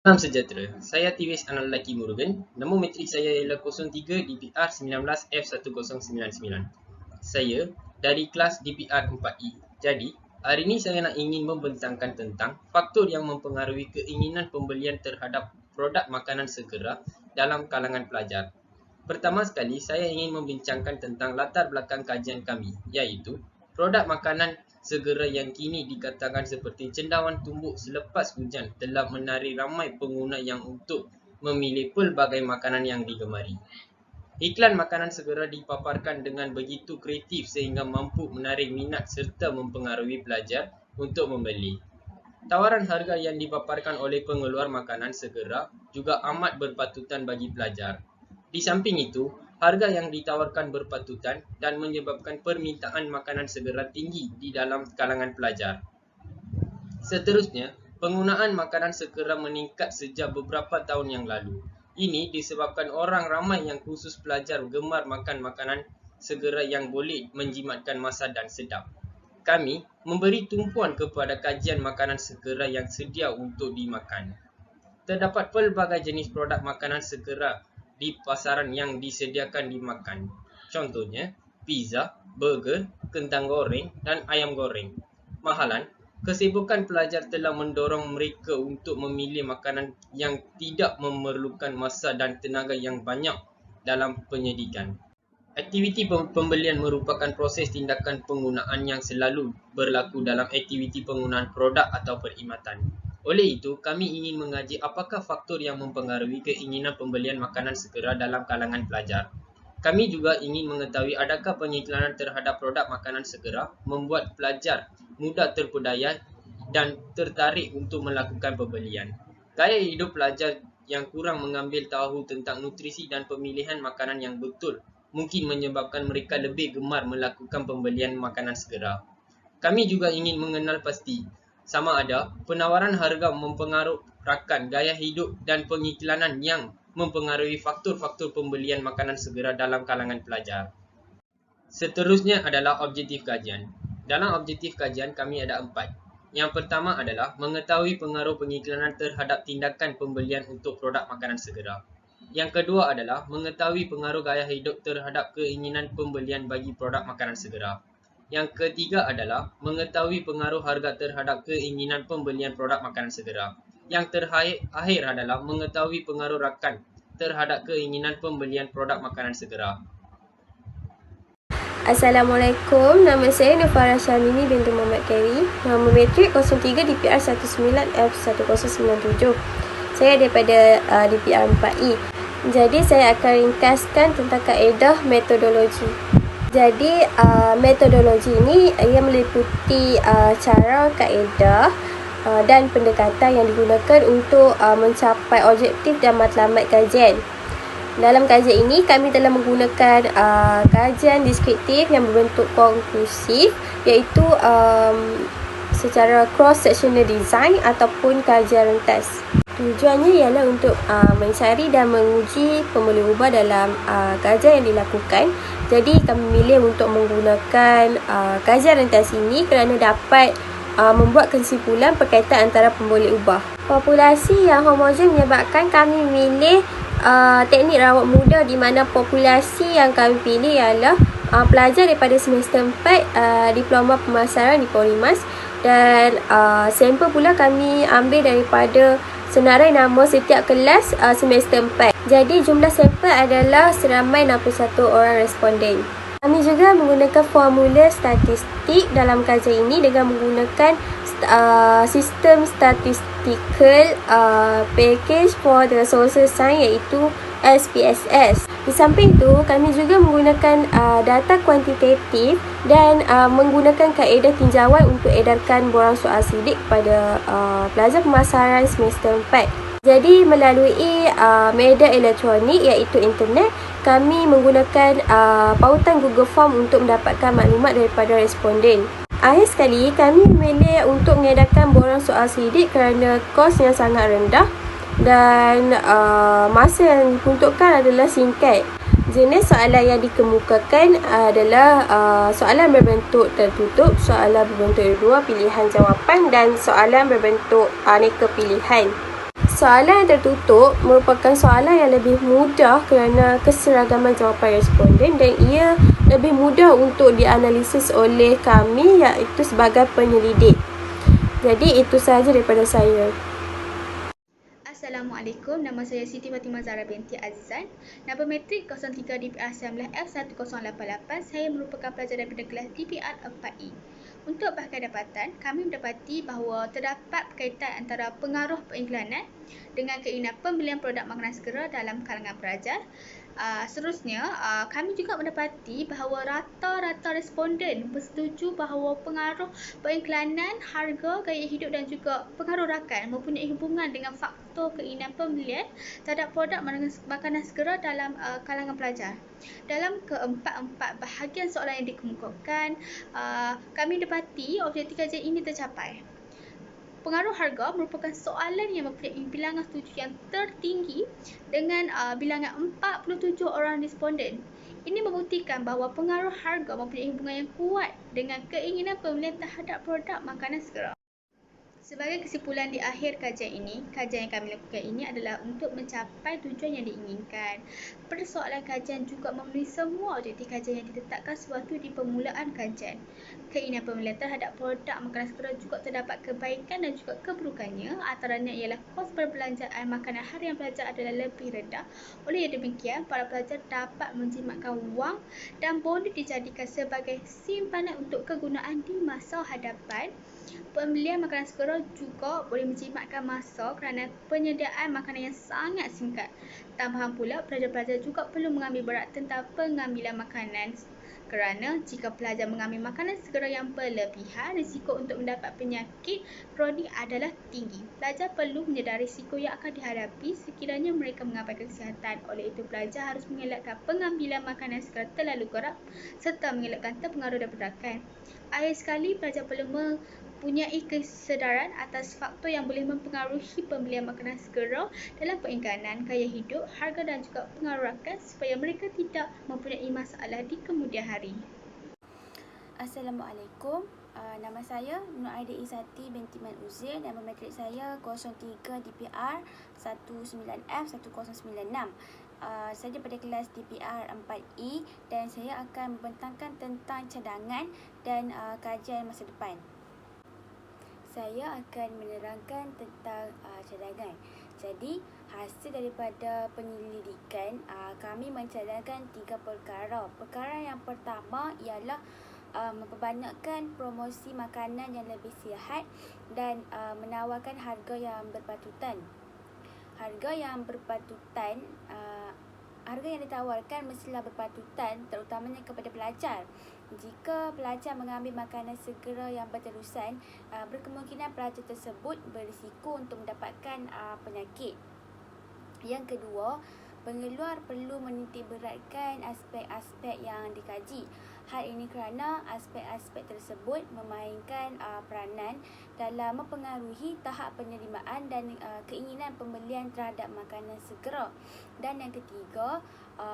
Salam sejahtera, saya Tiwis Analaki Murugan. Nombor metrik saya ialah 03 DPR 19 F1099. Saya dari kelas DPR 4E. Jadi, hari ini saya ingin membentangkan tentang faktor yang mempengaruhi keinginan pembelian terhadap produk makanan segera dalam kalangan pelajar. Pertama sekali, saya ingin membincangkan tentang latar belakang kajian kami, iaitu produk makanan segera yang kini dikatakan seperti cendawan tumbuk selepas hujan telah menarik ramai pengguna yang untuk memilih pelbagai makanan yang digemari. Iklan makanan segera dipaparkan dengan begitu kreatif sehingga mampu menarik minat serta mempengaruhi pelajar untuk membeli. Tawaran harga yang dipaparkan oleh pengeluar makanan segera juga amat berpatutan bagi pelajar. Di samping itu, harga yang ditawarkan berpatutan dan menyebabkan permintaan makanan segera tinggi di dalam kalangan pelajar. Seterusnya, penggunaan makanan segera meningkat sejak beberapa tahun yang lalu. Ini disebabkan orang ramai yang khusus pelajar gemar makan makanan segera yang boleh menjimatkan masa dan sedap. Kami memberi tumpuan kepada kajian makanan segera yang sedia untuk dimakan. Terdapat pelbagai jenis produk makanan segera di pasaran yang disediakan dimakan. Contohnya, pizza, burger, kentang goreng, dan ayam goreng. Mahalan, kesibukan pelajar telah mendorong mereka untuk memilih makanan yang tidak memerlukan masa dan tenaga yang banyak dalam penyedikan. Aktiviti pembelian merupakan proses tindakan penggunaan yang selalu berlaku dalam aktiviti penggunaan produk atau perkhidmatan. Oleh itu, kami ingin mengaji apakah faktor yang mempengaruhi keinginan pembelian makanan segera dalam kalangan pelajar. Kami juga ingin mengetahui adakah pengiklanan terhadap produk makanan segera membuat pelajar mudah terpedaya dan tertarik untuk melakukan pembelian. Gaya hidup pelajar yang kurang mengambil tahu tentang nutrisi dan pemilihan makanan yang betul mungkin menyebabkan mereka lebih gemar melakukan pembelian makanan segera. Kami juga ingin mengenal pasti sama ada penawaran harga mempengaruhkan gaya hidup dan pengiklanan yang mempengaruhi faktor-faktor pembelian makanan segera dalam kalangan pelajar. Seterusnya adalah objektif kajian. Dalam objektif kajian kami ada 4. Yang pertama adalah mengetahui pengaruh pengiklanan terhadap tindakan pembelian untuk produk makanan segera. Yang kedua adalah mengetahui pengaruh gaya hidup terhadap keinginan pembelian bagi produk makanan segera. Yang ketiga adalah mengetahui pengaruh harga terhadap keinginan pembelian produk makanan segera. Yang terakhir adalah mengetahui pengaruh rakan terhadap keinginan pembelian produk makanan segera. Assalamualaikum, nama saya Nufara Syamini binti Muhammad Khairi. Nombor metrik 03 DPR 19 F1097. Saya daripada DPR 4E. Jadi saya akan ringkaskan tentang kaedah metodologi. Jadi metodologi ini ia meliputi cara, kaedah dan pendekatan yang digunakan untuk mencapai objektif dan matlamat kajian. Dalam kajian ini kami telah menggunakan kajian deskriptif yang berbentuk konklusif, iaitu secara cross-sectional design ataupun kajian rentas. Tujuannya ialah untuk mencari dan menguji pemboleh ubah dalam kajian yang dilakukan. Jadi kami memilih untuk menggunakan kajian rentas ini kerana dapat membuat kesimpulan berkaitan antara pemboleh ubah. Populasi yang homogen menyebabkan kami memilih teknik rawat muda, di mana populasi yang kami pilih ialah pelajar daripada semester 4 diploma pemasaran di Polimas, dan sampel pula kami ambil daripada senarai nama setiap kelas semester 4. Jadi jumlah sampel adalah seramai 61 orang responden. Kami juga menggunakan formula statistik dalam kajian ini dengan menggunakan sistem statistical package for the social science, iaitu SPSS. Di samping itu, kami juga menggunakan data kuantitatif dan menggunakan kaedah tinjauan untuk edarkan borang soal sidik kepada pelajar pemasaran semester 4. Jadi melalui media elektronik iaitu internet, kami menggunakan pautan Google Form untuk mendapatkan maklumat daripada responden. Akhir sekali, kami memilih untuk mengedarkan borang soal sidik kerana kos yang sangat rendah dan masa yang diperuntukkan adalah singkat. Jenis soalan yang dikemukakan adalah soalan berbentuk tertutup, soalan berbentuk dua pilihan jawapan dan soalan berbentuk aneka pilihan. Soalan yang tertutup merupakan soalan yang lebih mudah kerana keseragaman jawapan responden dan ia lebih mudah untuk dianalisis oleh kami iaitu sebagai penyelidik. Jadi itu sahaja daripada saya. Assalamualaikum, nama saya Siti Fatimah Zahra binti Azizan. Nama metrik 03 DPR 19F1088. Saya merupakan pelajar daripada kelas DPR 4E. Untuk bahagian dapatan, kami mendapati bahawa terdapat berkaitan antara pengaruh pengiklanan dengan keinginan pembelian produk makanan segera dalam kalangan pelajar. Seterusnya, kami juga mendapati bahawa rata-rata responden bersetuju bahawa pengaruh pengiklanan, harga, gaya hidup dan juga pengaruh rakan mempunyai hubungan dengan faktor keinginan pembelian terhadap produk makanan segera dalam kalangan pelajar. Dalam keempat-empat bahagian soalan yang dikemukakan, kami dapati objektif kajian ini tercapai. Pengaruh harga merupakan soalan yang mempunyai bilangan setuju yang tertinggi dengan bilangan 47 orang responden. Ini membuktikan bahawa pengaruh harga mempunyai hubungan yang kuat dengan keinginan pembelian terhadap produk makanan segera. Sebagai kesimpulan di akhir kajian yang kami lakukan ini adalah untuk mencapai tujuan yang diinginkan. Persoalan kajian juga memenuhi semua objektif kajian yang ditetapkan sewaktu di permulaan kajian. Keinginan pembelian terhadap produk makanan segera juga terdapat kebaikan dan juga keburukannya. Antaranya ialah kos perbelanjaan makanan harian pelajar adalah lebih rendah. Oleh demikian, para pelajar dapat menjimatkan wang dan boleh dijadikan sebagai simpanan untuk kegunaan di masa hadapan. Pembelian makanan segera juga boleh menjimatkan masa kerana penyediaan makanan yang sangat singkat. Tambahan pula, pelajar-pelajar juga perlu mengambil berat tentang pengambilan makanan kerana jika pelajar mengambil makanan segera yang berlebihan, risiko untuk mendapat penyakit kronik adalah tinggi. Pelajar perlu menyedari risiko yang akan dihadapi sekiranya mereka mengabaikan kesihatan. Oleh itu, pelajar harus mengelakkan pengambilan makanan segera terlalu kerap serta mengelakkan terpengaruh daripada rakan. Akhir sekali, pelajar perlu mempunyai kesedaran atas faktor yang boleh mempengaruhi pembelian makanan segera dalam pengiklanan, gaya hidup, harga dan juga pengaruh rakan supaya mereka tidak mempunyai masalah di kemudian hari. Assalamualaikum. Nama saya Nur Aida Izati binti Man Uzir. Nama matrik saya 03 DPR 19F1096. Saya daripada kelas DPR 4E dan saya akan membentangkan tentang cadangan dan kajian masa depan. Saya akan menerangkan tentang cadangan. Jadi, hasil daripada penyelidikan, kami mencadangkan 3 perkara. Perkara yang pertama ialah memperbanyakkan promosi makanan yang lebih sihat dan menawarkan harga yang berpatutan. Harga yang ditawarkan mestilah berpatutan terutamanya kepada pelajar. Jika pelajar mengambil makanan segera yang berterusan, berkemungkinan pelajar tersebut berisiko untuk mendapatkan penyakit. Yang kedua, pengeluar perlu menitikberatkan aspek-aspek yang dikaji. Hal ini kerana aspek-aspek tersebut memainkan peranan dalam mempengaruhi tahap penerimaan dan keinginan pembelian terhadap makanan segera. Dan yang ketiga,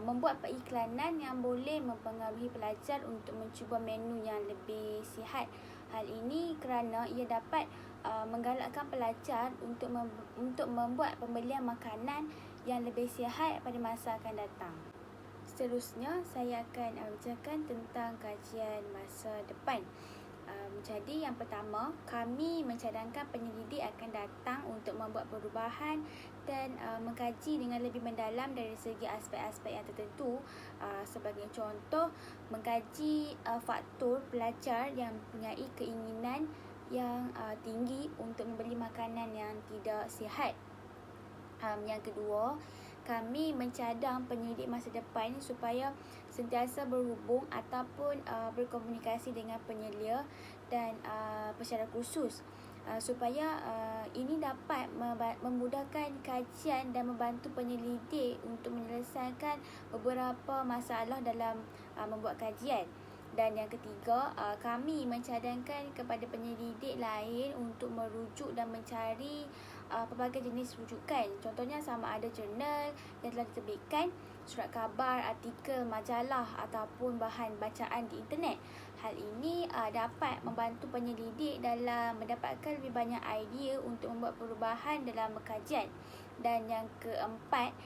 membuat periklanan yang boleh mempengaruhi pelajar untuk mencuba menu yang lebih sihat. Hal ini kerana ia dapat menggalakkan pelajar untuk membuat pembelian makanan yang lebih sihat pada masa akan datang. Seterusnya, saya akan bincangkan tentang kajian masa depan. Jadi yang pertama, kami mencadangkan penyelidik akan datang untuk membuat perubahan dan mengkaji dengan lebih mendalam dari segi aspek-aspek yang tertentu. Sebagai contoh, mengkaji faktor pelajar yang mempunyai keinginan yang tinggi untuk membeli makanan yang tidak sihat. Yang kedua, kami mencadang penyelidik masa depan supaya sentiasa berhubung ataupun berkomunikasi dengan penyelia dan secara khusus supaya ini dapat memudahkan kajian dan membantu penyelidik untuk menyelesaikan beberapa masalah dalam membuat kajian. Dan yang ketiga, kami mencadangkan kepada penyelidik lain untuk merujuk dan mencari pelbagai jenis rujukan. Contohnya sama ada jurnal yang telah diterbitkan surat khabar, artikel, majalah ataupun bahan bacaan di internet. Hal ini dapat membantu penyelidik dalam mendapatkan lebih banyak idea untuk membuat perubahan dalam kajian. Dan yang keempat,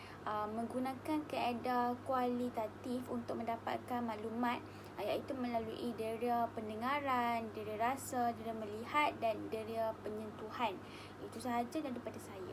menggunakan kaedah kualitatif untuk mendapatkan maklumat, iaitu melalui dera pendengaran, dera rasa, dera melihat dan dera penyentuhan. Itu sahaja daripada saya.